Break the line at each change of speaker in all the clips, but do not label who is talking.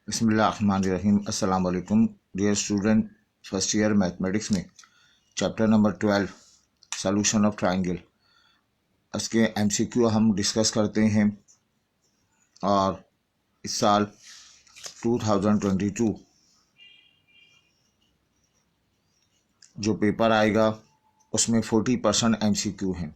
बिस्मिल्लाहिर्रहमानिर्रहीम। अस्सलाम वालेकुम dear student, first year mathematics में chapter number 12 solution of triangle इसके एमसीक्यू हम डिस्कस करते हैं। और इस साल 2022 जो पेपर आएगा उसमें 40% एमसीक्यू हैं।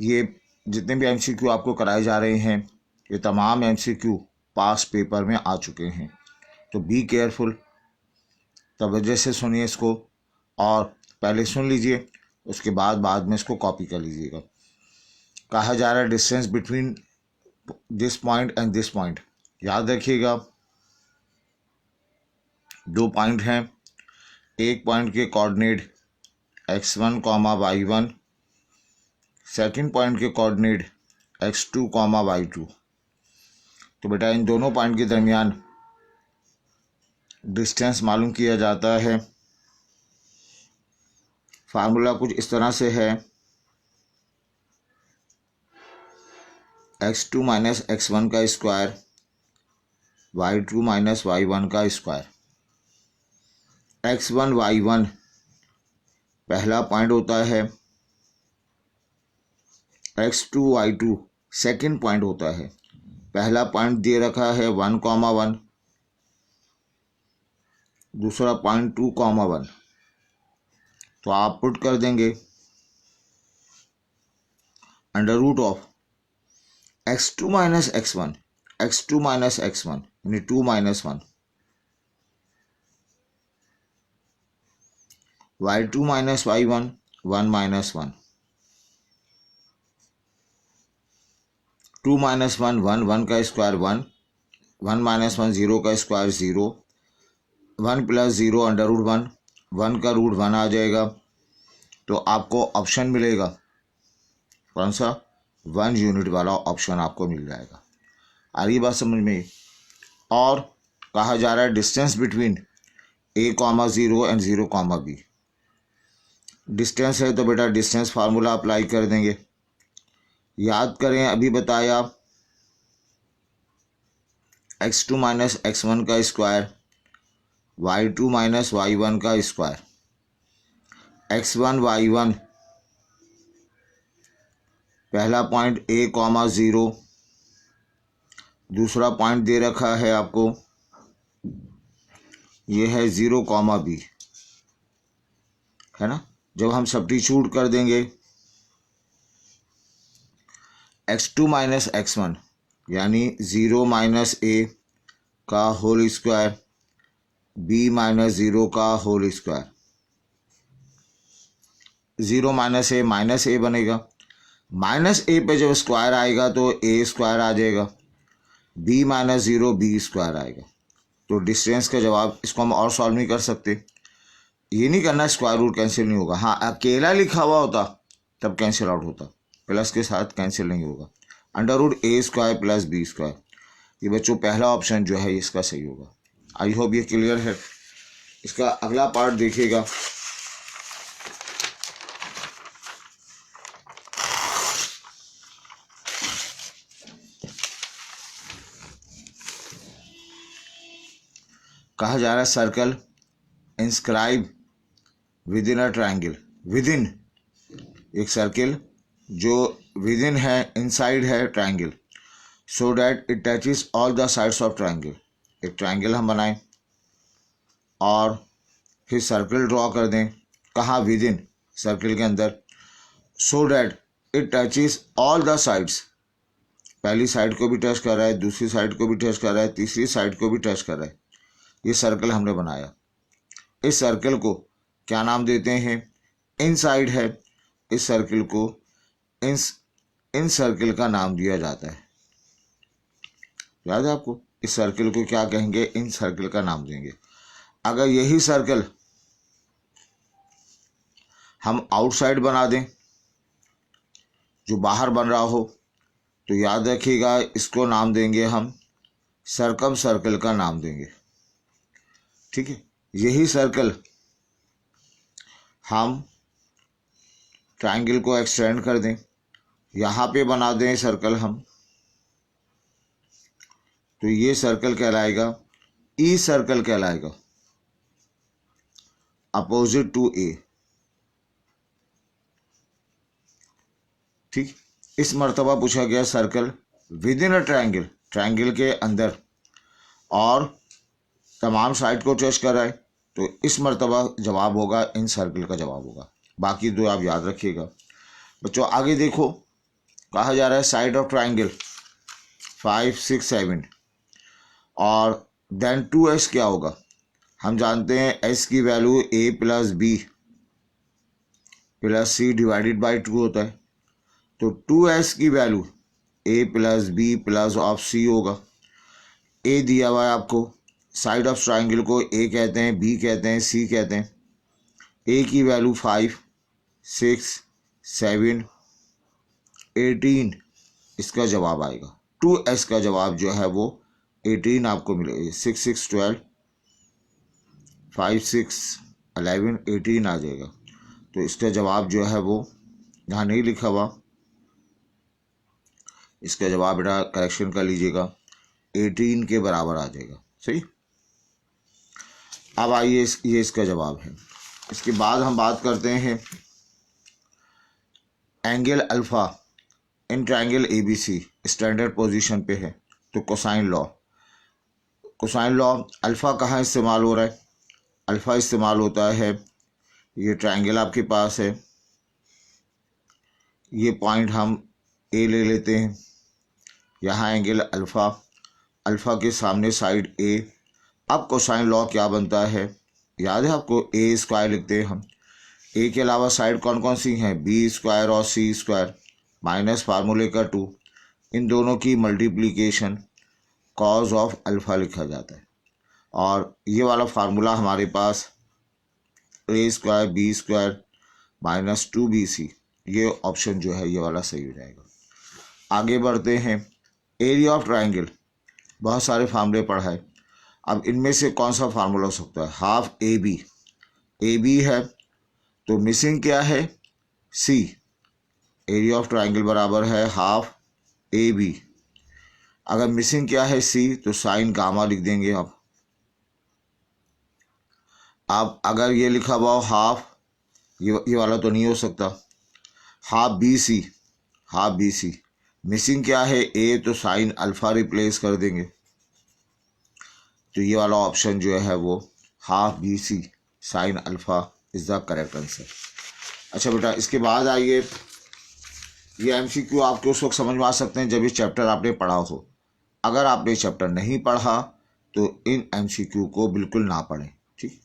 ये जितने भी एमसीक्यू आपको कराए जा रहे हैं ये तमाम एमसीक्यू पास पेपर में आ चुके हैं, तो बी केयरफुल, तवज्जो से सुनिए इसको और पहले सुन लीजिए, उसके बाद में इसको कॉपी कर लीजिएगा। कहा जा रहा है distance between this point and this point. याद रखिएगा दो पॉइंट हैं, एक पॉइंट के coordinate x1, y1, second point के कोऑर्डिनेट x2, y2। तो बेटा इन दोनों पॉइंट के दरमियान डिस्टेंस मालूम किया जाता है। फार्मूला कुछ इस तरह से है, x2 माइनस x1 का स्क्वायर, y2 माइनस y1 का स्क्वायर। x1 y1 पहला पॉइंट होता है, x2 y2 सेकंड पॉइंट होता है। पहला पॉइंट दे रखा है 1, 1, दूसरा पॉइंट 2, 1। तो आप पुट कर देंगे under root of x2 minus x1, x2 minus x1 यानी 2 minus 1, y2 minus y1, 1 minus 1, 2 minus 1, 1, 1 का स्क्वायर 1, 1 माइनस 1, 0 का स्क्वायर 0, 1 प्लस 0 अंडर रूट 1, 1 का रूट 1 आ जाएगा। तो आपको ऑप्शन मिलेगा कौन सा, 1 यूनिट वाला ऑप्शन आपको मिल जाएगा। आ रही बात समझ में। और कहा जा रहा है distance between a, 0 and 0, b। Distance है तो बेटा डिस्टेंस फार्मूला अप्लाई कर देंगे। याद करें अभी बताया x2 माइनस x1 का स्क्वायर, y2 माइनस y1 का स्क्वायर। x1 y1 पहला पॉइंट a, 0, दूसरा पॉइंट दे रखा है आपको, ये है 0, b, है ना। जब हम सब्स्टिट्यूट कर देंगे x2 माइनस x1 यानी 0 माइनस a का होल स्क्वायर, b माइनस 0 का होल स्क्वायर। 0 माइनस a बनेगा, माइनस a पे जब स्क्वायर आएगा तो a स्क्वायर आ जाएगा, b माइनस 0 b स्क्वायर आएगा। तो डिस्टेंस का जवाब, इसको हम और सॉल्व नहीं कर सकते, ये नहीं करना स्क्वायर रूट कैंसिल नहीं होगा। हाँ अकेला लिखा हुआ होता तब कैंसिल आउट होता, प्लस के साथ कैंसिल नहीं होगा। Under root a square plus b square, ये बच्चों पहला ऑप्शन जो है इसका सही होगा। आई होप ये क्लियर है। इसका अगला पार्ट देखिएगा। कहा जा रहा है circle inscribe with in a triangle. With in एक सर्किल जो विद इन है, इनसाइड है triangle, so that it touches all the sides of triangle. एक ट्रायंगल हम बनाएं और फिर सर्किल ड्रॉ कर दें, कहाँ, विद इन सर्किल के अंदर, so that it touches all the sides. पहली साइड को भी टच कर रहा है, दूसरी साइड को भी टच कर रहा है, तीसरी साइड को भी टच कर रहा है। ये सर्कल हमने बनाया। इस सर्कल को क्या नाम देते हैं, इनसाइड है। इस सर्कल को इन सर्कल का नाम दिया जाता है। याद है आपको, इस सर्कल को क्या कहेंगे, इन सर्कल का नाम देंगे। अगर यही सर्कल हम आउटसाइड बना दें, जो बाहर बन रहा हो, तो याद रखिएगा इसको नाम देंगे हम सर्कम सर्कल का नाम देंगे। ठीक है, यही सर्कल हम ट्रायंगल को एक्सटेंड कर दें, यहाँ पे बना दें सर्कल हम, तो ये सर्कल कहलाएगा ई सर्कल कहलाएगा, अपोजिट टू ए। ठीक, इस मर्तबा पूछा गया circle with in a triangle, triangle के अंदर, और तमाम साइड को टच कराए, तो इस मर्तबा जवाब होगा इन सर्कल का जवाब होगा। बाकी दो आप याद रखिएगा। बच्चों आगे देखो, कहा जा रहा है साइड ऑफ ट्रायंगल 5, 6, 7 और देन 2s क्या होगा। हम जानते हैं s की value a plus B plus C divided by 2 होता है, तो 2s की value a plus B plus of c होगा। a दिया हुआ है आपको, साइड ऑफ ट्रायंगल को a कहते हैं, b कहते हैं, c कहते हैं। a की वैल्यू 5, 6, 7, 18 इसका जवाब आएगा। 2s का जवाब जो है वो 18 आपको मिलेगा। 6, 6, 12, 5, 6, 11, 18 आ जाएगा। तो इसका जवाब जो है वो यहाँ नहीं लिखा हुआ, इसका जवाब बेटा करेक्शन कर लीजिएगा, 18 के बराबर आ जाएगा। सही। अब आइए ये इसका जवाब है। इसके बाद हम बात करते हैं angle alpha in triangle ABC standard position पे है, तो cosine law. Cosine law alpha कहाँ इस्तेमाल हो रहा है, अल्फा इस्तेमाल होता है, ये ट्रायंगल आपके पास है, ये पॉइंट हम ए ले लेते हैं, यहाँ एंगल अल्फा, अल्फा के सामने साइड ए। अब कोसाइन लॉ क्या बनता है, याद है आपको, ए स्क्वायर लिखते हैं हम। ए के अलावा साइड कौन कौन सी हैं, बी स्क्वायर और सी स्क्वायर माइनस फार्मूले का 2, इन दोनों की मल्टीप्लिकेशन कॉज ऑफ अल्फा लिखा जाता है। और ये वाला फार्मूला हमारे पास a square b square minus 2bc, ये ऑप्शन जो है ये वाला सही हो जाएगा। आगे बढ़ते हैं, एरिया ऑफ ट्रायंगल, बहुत सारे फार्मूले पढ़ाए। अब इनमें से कौन सा फार्मूला हो सकता है, हाफ ए बी है, तो मिसिंग क्या है, सी। एरिया ऑफ ट्रायंगल बराबर है हाफ ए बी। अगर मिसिंग क्या है, सी, तो साइन गामा लिख देंगे आप। अब अगर ये लिखा हुआ हो हाफ, ये वाला तो नहीं हो सकता, हाफ बी सी, मिसिंग क्या है ए, तो साइन अल्फा रिप्लेस कर देंगे, तो ये वाला ऑप्शन जो है वो half B C sine alpha is the correct answer. अच्छा बेटा, इसके बाद आइए, ये एमसीक्यू आपके उस वक्त समझ में आ सकते हैं जब ये चैप्टर आपने पढ़ा हो। अगर आपने चैप्टर नहीं पढ़ा तो इन एमसीक्यू को बिल्कुल ना पढ़ें। ठीक,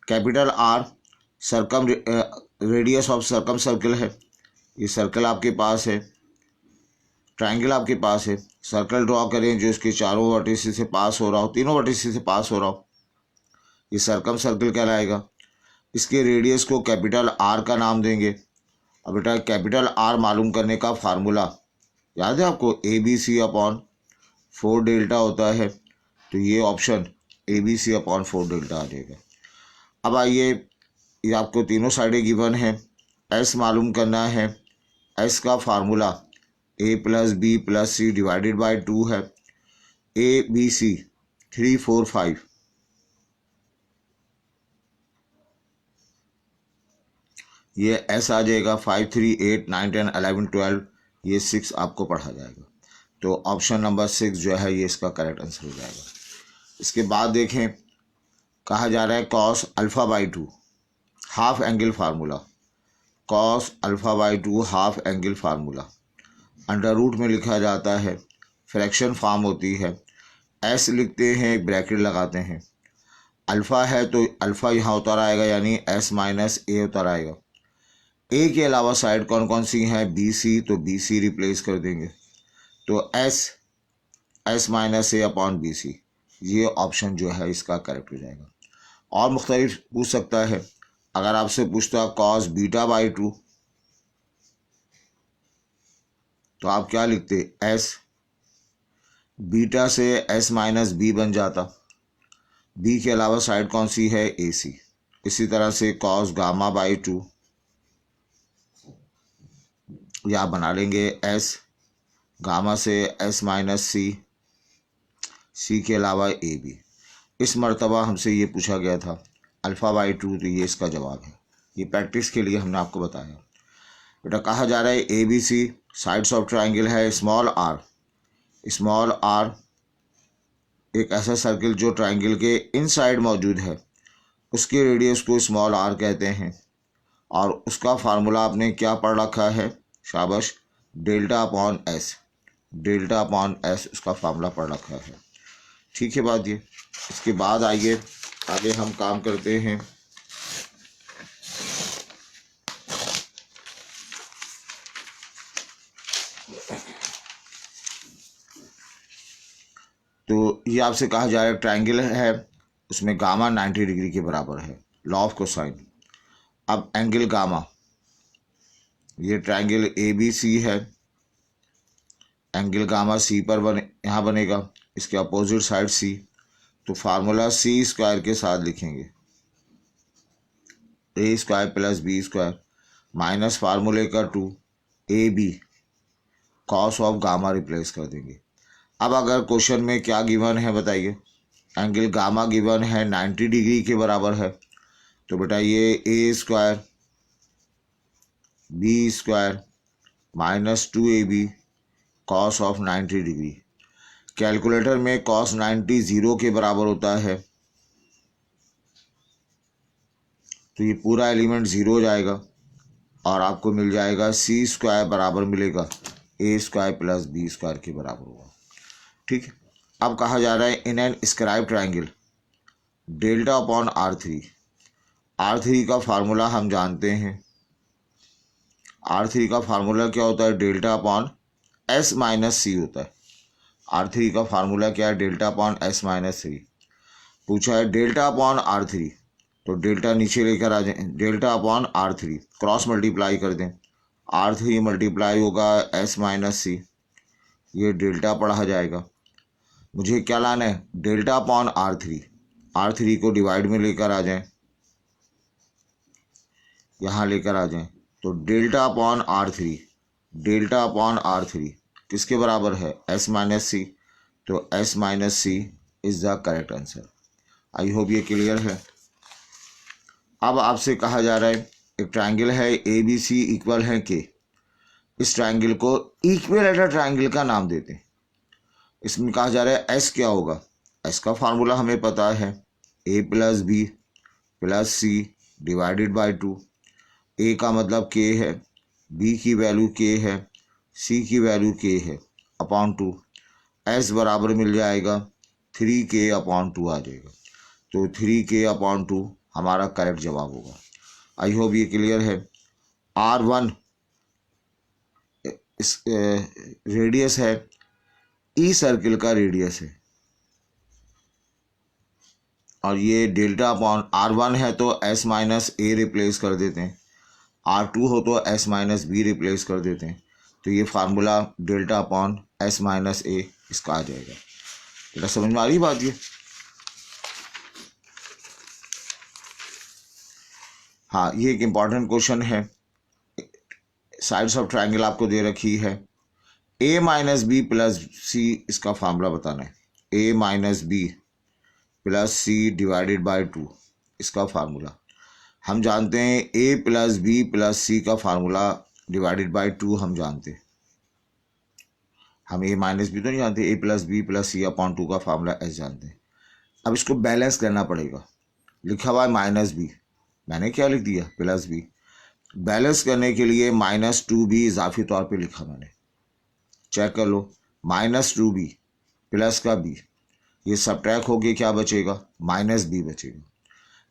capital R circum radius of circum circle है, ये सर्कल आपके पास है, ट्रायंगल आपके पास है, सर्कल ड्रॉ करें जो इसके चारों वर्टिसेस से पास हो रहा हो, तीनों वर्टिसेस से पास हो रहा हो, ये सर्कम सर्कल कहलाएगा। इसके रेडियस को कैपिटल आर का नाम देंगे। अब बेटा कैपिटल आर मालूम करने का फार्मूला याद है आपको, a b c upon 4 delta होता है, तो ये option a b c upon 4 delta आ जाएगा। अब आइए, ये आपको तीनों साइडें गिवन है, एस मालूम करना है, एस का formula A plus B plus C divided by 2 है, ए बी सी 3, 4, 5, ये एस आ जाएगा 5, 3, 8, 9, 10, 11, 12, ये 6 आपको पढ़ा जाएगा, तो ऑप्शन नंबर 6 जो है ये इसका करेक्ट आंसर हो जाएगा। इसके बाद देखें, कहा जा रहा है cos alpha by 2 half angle formula, cos alpha by 2 half angle formula under root में लिखा जाता है, फ्रैक्शन फॉर्म होती है, एस लिखते हैं, एक ब्रैकेट लगाते हैं, अल्फ़ा है तो अल्फ़ा यहाँ उतर आएगा, यानी एस माइनस ए उतर आएगा। ए के अलावा साइड कौन कौन सी हैं, बी सी, तो बी सी रिप्लेस कर देंगे, तो एस माइनस ए अपॉन बी सी, ये ऑप्शन जो है इसका करेक्ट हो जाएगा। और मुख्तलिफ पूछ सकता है, अगर आपसे पूछता कॉस बीटा बाई 2, तो आप क्या लिखते, एस, बीटा से एस माइनस बी बन जाता, बी के अलावा साइड कौन सी है, ए सी। इसी तरह से कॉस गामा बाई 2, या बना लेंगे एस, गामा से एस माइनस सी, सी के अलावा ए बी। इस मर्तबा हमसे ये पूछा गया था α/2, तो ये इसका जवाब है। ये प्रैक्टिस के लिए हमने आपको बताया। बेटा कहा जा रहा है ABC साइड्स ऑफ ट्राइंगल है स्मॉल आर एक ऐसा सर्किल जो ट्राइंगल के इनसाइड मौजूद है, उसके रेडियस को स्मॉल आर कहते हैं, और उसका फार्मूला आपने क्या पढ़ रखा है, शाबाश, डेल्टा/S उसका फार्मूला पढ़ रखा है। ठीक है बात ये। इसके बाद आइए आगे हम काम करते हैं। तो ये आपसे कहा जा रहा है ट्राइंगल है, उसमें गामा 90 डिग्री के बराबर है, लॉ ऑफ कोसाइन। अब एंगल गामा, ये ट्राइंगल ABC है, एंगल गामा C पर यहाँ बनेगा, इसके अपोजिट साइड C, तो फार्मूला C² के साथ लिखेंगे, A² + B² माइनस फार्मूले का 2AB cos of gamma replace कर देंगे। अब अगर क्वेश्चन में क्या गिवन है बताइए, एंगल गामा गिवन है 90 डिग्री के बराबर है, तो बेटा ये A² B² minus 2AB cos of 90 degree. Calculator में कॉस 90 0 के बराबर होता है, तो ये पूरा एलिमेंट 0 हो जाएगा और आपको मिल जाएगा C² बराबर मिलेगा A² + B² के बराबर होगा। ठीक है। अब कहा जा रहा है in an scribe triangle R3 का फार्मूला हम जानते हैं। R3 का फार्मूला क्या होता है, डेल्टा/S - C होता है। R3 का फार्मूला क्या है, डेल्टा/S - C। पूछा है डेल्टा/R3, तो डेल्टा नीचे लेकर आ जाए, डेल्टा/R3 क्रॉस मल्टीप्लाई कर दें, R3 मल्टीप्लाई होगा S - C, ये डेल्टा पढ़ा जाएगा। मुझे क्या लाना है, R3 को डिवाइड में लेकर आ जाएं, यहाँ लेकर आ जाएं, तो डेल्टा/R3 किसके बराबर है, S - C, तो S - C is the correct answer. I hope ये क्लियर है। अब आपसे कहा जा रहा है एक ट्राइंगल है ABC इक्वल है K, इस ट्राइंगल को इक्विलैटरल ट्राइंगल का नाम देते हैं। इसमें कहा जा रहा है S क्या होगा, S का फार्मूला हमें पता है, A + B + C / 2। A का मतलब K है, B की वैल्यू K है, C की वैल्यू K है, /2। S बराबर मिल जाएगा 3K/2 आ जाएगा, तो 3K/2 हमारा करेक्ट जवाब होगा। आई होप ये क्लियर है। R1 इस रेडियस है, ई सर्किल का रेडियस है, और ये डेल्टा/R1 है तो S - A रिप्लेस कर देते हैं, R2 हो तो S - B रिप्लेस कर देते हैं, तो ये फार्मूला डेल्टा/S - A इसका आ जाएगा। बेटा समझ में आ रही बात ये? हाँ, ये एक इम्पॉर्टेंट क्वेश्चन है। साइड्स ऑफ ट्राइंगल आपको दे रखी है, A - B + C इसका फार्मूला बताना है, A - B + C / 2 इसका फार्मूला हम जानते हैं। A + B + C का फार्मूला / 2 हम जानते हैं, हम A - B तो नहीं जानते, A + B + C/2 का फार्मूला S जानते हैं। अब इसको बैलेंस करना पड़ेगा, लिखा हुआ है -B, मैंने क्या लिख दिया, +B। बैलेंस करने के लिए -2B इजाफी तौर पे लिखा मैंने, चेक कर लो, -2B प्लस का B, ये सब्ट्रैक्ट होके क्या बचेगा, -B बचेगा,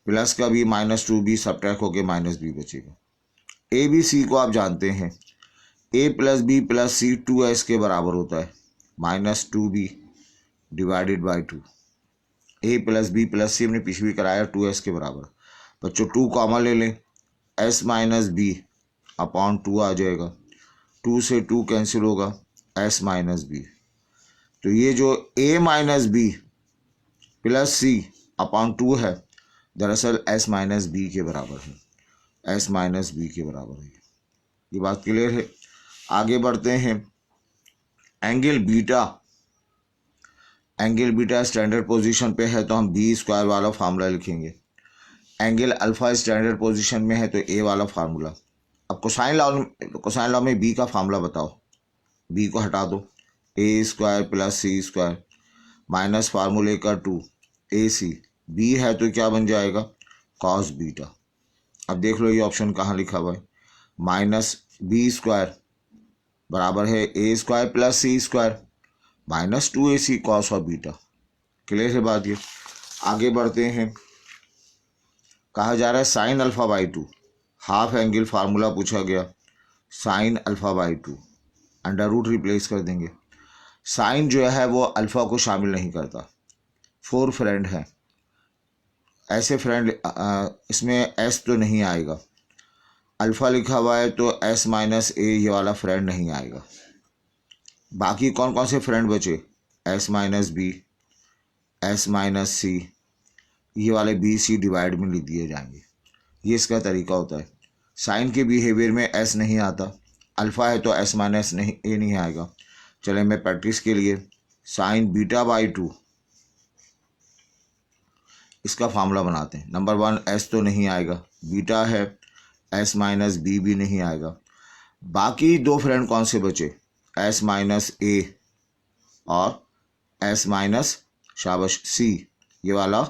प्लस का B -2B सब्ट्रैक्ट होके -B बचेगा। ABC को आप जानते हैं, A + B + C 2S के बराबर होता है, -2B / 2। A + B + C हमने पिछली भी कराया 2S के बराबर, बच्चों 2 कॉमन ले लें, S - B/2 आ जाएगा, 2 से 2 कैंसिल होगा, S - B, तो ये जो A - B + C/2 है, दरअसल S - B के बराबर है, S - B के बराबर है। ये बात क्लियर है। आगे बढ़ते हैं। एंगल बीटा स्टैंडर्ड पोजीशन पे है तो हम बी स्क्वायर वाला फार्मूला लिखेंगे। एंगल अल्फा स्टैंडर्ड पोजीशन में है तो ए वाला फार्मूला। अब कोसाइन लॉ में बी का फार्मूला बताओ। बी को हटा दो, ए square plus c square minus फार्मूले का 2ac। बी है तो क्या बन जाएगा, कॉस बीटा। अब देख लो ये ऑप्शन कहाँ लिखा हुआ है, माइनस बी स्क्वायर बराबर है a square plus c square minus 2ac cos of beta. Clear है बात ये। आगे बढ़ते हैं, कहा जा रहा है sine alpha by 2, half angle formula पूछा गया। Sine alpha by 2 under root replace कर देंगे। साइन जो है वो अल्फ़ा को शामिल नहीं करता। 4 फ्रेंड हैं, ऐसे फ्रेंड इसमें एस तो नहीं आएगा। अल्फ़ा लिखा हुआ है तो एस माइनस ए ये वाला फ्रेंड नहीं आएगा। बाकी कौन कौन से फ्रेंड बचे, s minus b, s minus c, ये वाले बी सी डिवाइड में लिख दिए जाएंगे। ये इसका तरीका होता है। साइन के बिहेवियर में एस नहीं आता, अल्फ़ा है तो एस माइनस नहीं ए नहीं आएगा। चले मैं प्रैक्टिस के लिए साइन बीटा बाई 2 इसका फार्मूला बनाते हैं। नंबर 1 एस तो नहीं आएगा, बीटा है, एस माइनस बी भी नहीं आएगा। बाकी 2 फ्रेंड कौन से बचे, एस माइनस ए और एस माइनस शाबाश सी, ये वाला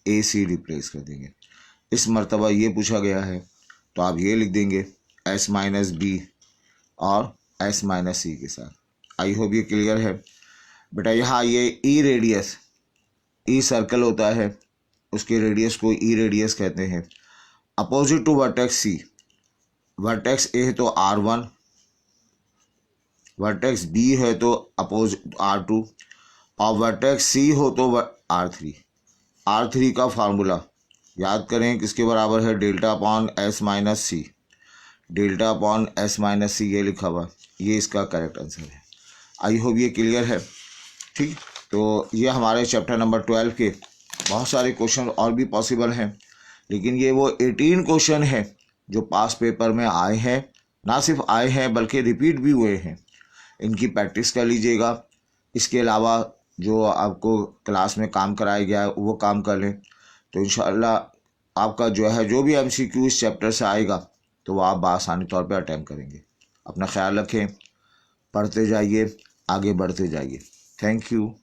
ए सी रिप्लेस कर देंगे। इस मर्तबा ये पूछा गया है तो आप ये लिख देंगे एस माइनस बी और एस माइनस सी के साथ। आई होप ये क्लियर है बेटा। यहाँ ये ई रेडियस, ई सर्कल होता है, उसके रेडियस को ई रेडियस कहते हैं। Opposite to vertex C, vertex A है तो R1, वर्टेक्स बी है तो अपोजिट R2 और वर्टेक्स सी हो तो R3। R3 का फार्मूला याद करें किसके बराबर है, डेल्टा अपॉन एस माइनस सी। Delta upon S minus c ये लिखा हुआ, ये इसका करेक्ट आंसर है। आई होप ये क्लियर है। ठीक, तो ये हमारे चैप्टर नंबर 12 के बहुत सारे क्वेश्चन और भी पॉसिबल हैं, लेकिन ये वो 18 क्वेश्चन हैं जो पास पेपर में आए हैं। ना सिर्फ आए हैं बल्कि रिपीट भी हुए हैं। इनकी प्रैक्टिस कर लीजिएगा। इसके अलावा जो आपको क्लास में काम कराया गया है वो काम कर लें, तो इंशाअल्लाह आपका जो है जो भी MCQ इस चैप्टर से आएगा तो वो आप बआसानी तौर पे अटेम्प्ट करेंगे। अपना ख्याल रखें, पढ़ते जाइए, आगे बढ़ते जाइए। Thank you.